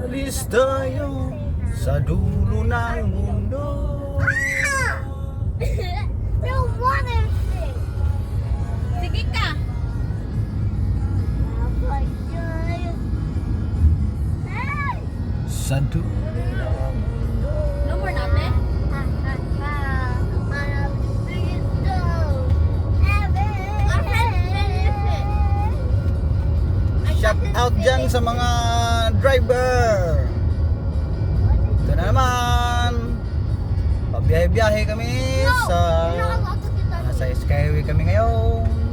Alis tayo sa dulo ng mundo. Don't wanna sing. Sige ka. Hey! Sa dulo ng mundo. No more natin? Shout out dyan sa mga driver. Ito na naman. Pabiyahe-biyahe kami sa Skyway kami ngayon.